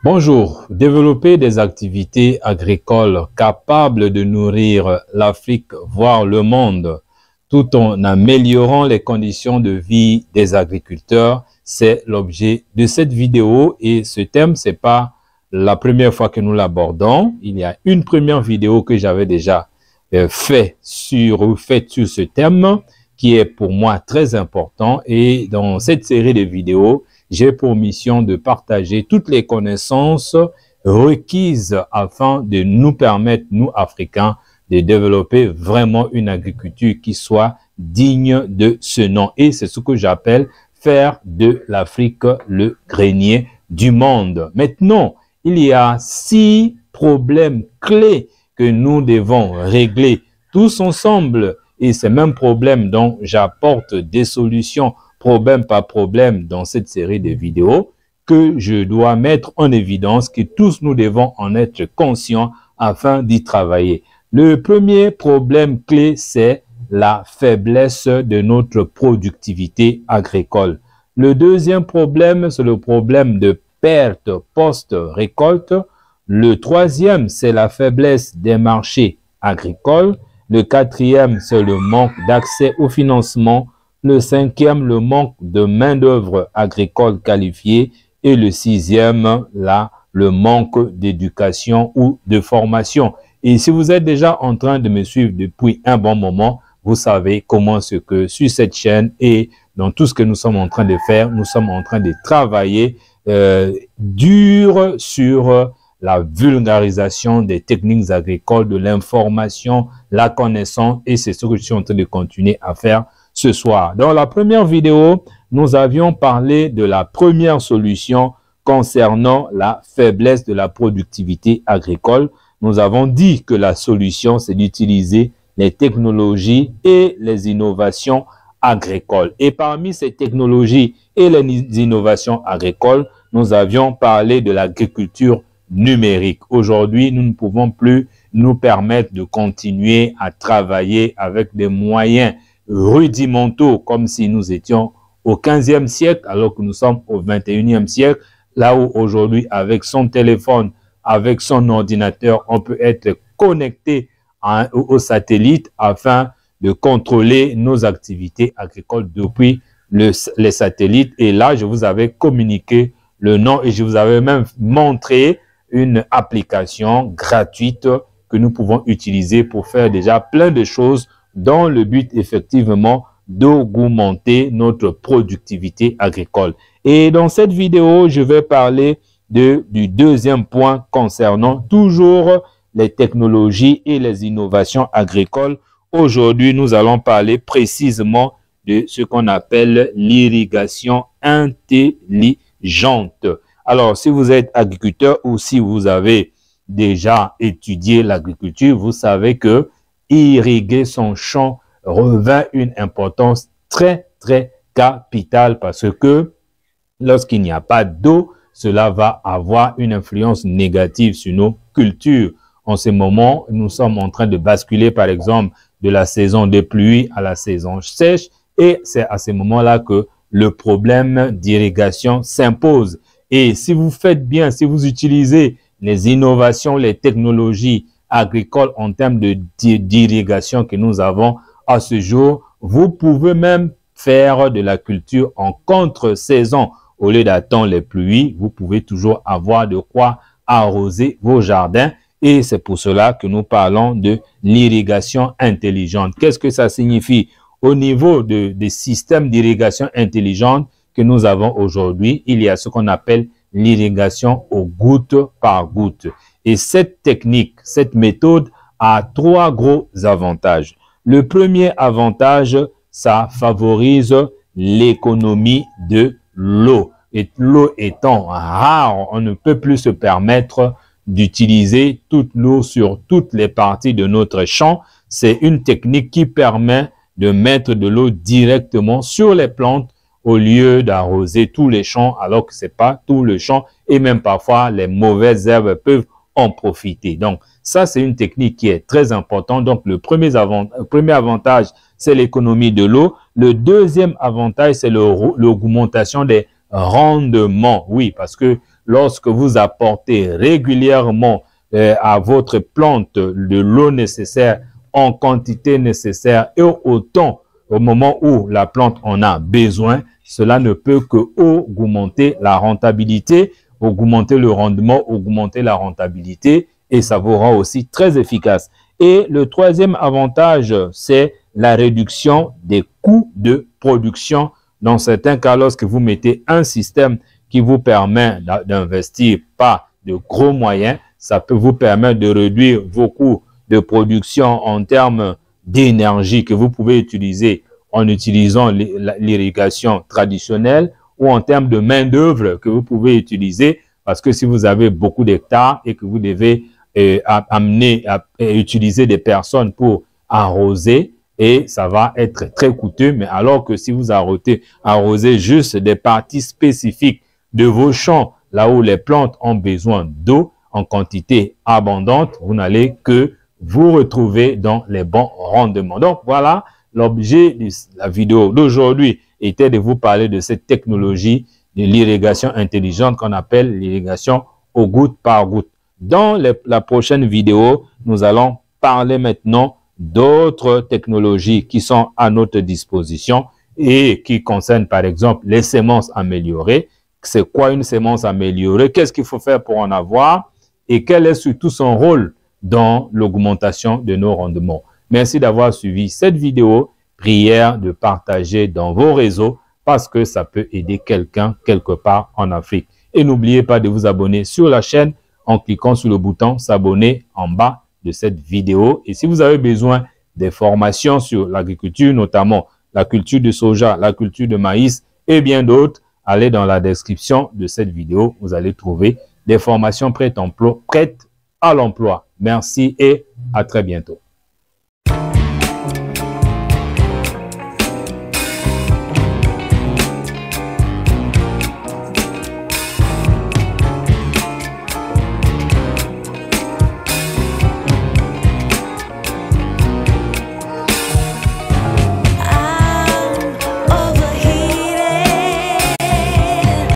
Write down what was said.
Bonjour, développer des activités agricoles capables de nourrir l'Afrique, voire le monde, tout en améliorant les conditions de vie des agriculteurs, c'est l'objet de cette vidéo et ce thème, c'est pas la première fois que nous l'abordons. Il y a une première vidéo que j'avais déjà faite sur ce thème qui est pour moi très important et dans cette série de vidéos, j'ai pour mission de partager toutes les connaissances requises afin de nous permettre, nous Africains, de développer vraiment une agriculture qui soit digne de ce nom. Et c'est ce que j'appelle faire de l'Afrique le grenier du monde. Maintenant, il y a 6 problèmes clés que nous devons régler tous ensemble. Et ces mêmes problèmes dont j'apporte des solutions problème par problème dans cette série de vidéos que je dois mettre en évidence, que tous nous devons en être conscients afin d'y travailler. Le premier problème clé, c'est la faiblesse de notre productivité agricole. Le deuxième problème, c'est le problème de perte post-récolte. Le troisième, c'est la faiblesse des marchés agricoles. Le quatrième, c'est le manque d'accès au financement. Le cinquième, le manque de main-d'œuvre agricole qualifiée. Et le sixième, là, le manque d'éducation ou de formation. Et si vous êtes déjà en train de me suivre depuis un bon moment, vous savez comment ce que sur cette chaîne et dans tout ce que nous sommes en train de faire, nous sommes en train de travailler dur sur la vulgarisation des techniques agricoles, de l'information, la connaissance, et c'est ce que je suis en train de continuer à faire ce soir. Dans la première vidéo, nous avions parlé de la première solution concernant la faiblesse de la productivité agricole. Nous avons dit que la solution, c'est d'utiliser les technologies et les innovations agricoles. Et parmi ces technologies et les innovations agricoles, nous avions parlé de l'agriculture numérique. Aujourd'hui, nous ne pouvons plus nous permettre de continuer à travailler avec des moyens rudimentaux comme si nous étions au 15e siècle alors que nous sommes au 21e siècle, là où aujourd'hui avec son téléphone, avec son ordinateur, on peut être connecté au satellite afin de contrôler nos activités agricoles depuis les satellites. Et là, je vous avais communiqué le nom et je vous avais même montré une application gratuite que nous pouvons utiliser pour faire déjà plein de choses dans le but effectivement d'augmenter notre productivité agricole. Et dans cette vidéo, je vais parler du deuxième point concernant toujours les technologies et les innovations agricoles. Aujourd'hui, nous allons parler précisément de ce qu'on appelle l'irrigation intelligente. Alors, si vous êtes agriculteur ou si vous avez déjà étudié l'agriculture, vous savez que irriguer son champ revêt une importance très capitale parce que lorsqu'il n'y a pas d'eau, cela va avoir une influence négative sur nos cultures. En ce moment, nous sommes en train de basculer par exemple de la saison des pluies à la saison sèche et c'est à ce moment-là que le problème d'irrigation s'impose. Et si vous faites bien, si vous utilisez les innovations, les technologies agricoles en termes d'irrigation que nous avons à ce jour, vous pouvez même faire de la culture en contre-saison. Au lieu d'attendre les pluies, vous pouvez toujours avoir de quoi arroser vos jardins. Et c'est pour cela que nous parlons de l'irrigation intelligente. Qu'est-ce que ça signifie? Au niveau des systèmes d'irrigation intelligente que nous avons aujourd'hui, il y a ce qu'on appelle l'irrigation au goutte par goutte. Et cette technique, cette méthode a 3 gros avantages. Le premier avantage, ça favorise l'économie de l'eau. Et l'eau étant rare, on ne peut plus se permettre d'utiliser toute l'eau sur toutes les parties de notre champ. C'est une technique qui permet de mettre de l'eau directement sur les plantes au lieu d'arroser tous les champs alors que c'est pas tout le champ et même parfois les mauvaises herbes peuvent en profiter. Donc ça c'est une technique qui est très importante. Donc le premier avantage c'est l'économie de l'eau. Le deuxième avantage c'est l'augmentation des rendement. Oui, parce que lorsque vous apportez régulièrement à votre plante de l'eau nécessaire en quantité nécessaire et autant au moment où la plante en a besoin, cela ne peut que augmenter la rentabilité, augmenter le rendement, augmenter la rentabilité et ça vous rend aussi très efficace. Et le troisième avantage, c'est la réduction des coûts de production. Dans certains cas, lorsque vous mettez un système qui vous permet d'investir pas de gros moyens, ça peut vous permettre de réduire vos coûts de production en termes d'énergie que vous pouvez utiliser en utilisant l'irrigation traditionnelle ou en termes de main-d'œuvre que vous pouvez utiliser parce que si vous avez beaucoup d'hectares et que vous devez amener à utiliser des personnes pour arroser et ça va être très coûteux, mais alors que si vous arrosez juste des parties spécifiques de vos champs, là où les plantes ont besoin d'eau en quantité abondante, vous n'allez que vous retrouver dans les bons rendements. Donc voilà, l'objet de la vidéo d'aujourd'hui était de vous parler de cette technologie de l'irrigation intelligente qu'on appelle l'irrigation au goutte par goutte. Dans la prochaine vidéo, nous allons parler maintenant d'autres technologies qui sont à notre disposition et qui concernent par exemple les semences améliorées. C'est quoi une semence améliorée? Qu'est-ce qu'il faut faire pour en avoir? Et quel est surtout son rôle dans l'augmentation de nos rendements? Merci d'avoir suivi cette vidéo. Prière de partager dans vos réseaux parce que ça peut aider quelqu'un quelque part en Afrique. Et n'oubliez pas de vous abonner sur la chaîne en cliquant sur le bouton s'abonner en bas de cette vidéo. Et si vous avez besoin des formations sur l'agriculture, notamment la culture de soja, la culture de maïs et bien d'autres, allez dans la description de cette vidéo. Vous allez trouver des formations prêtes à l'emploi. Merci et à très bientôt.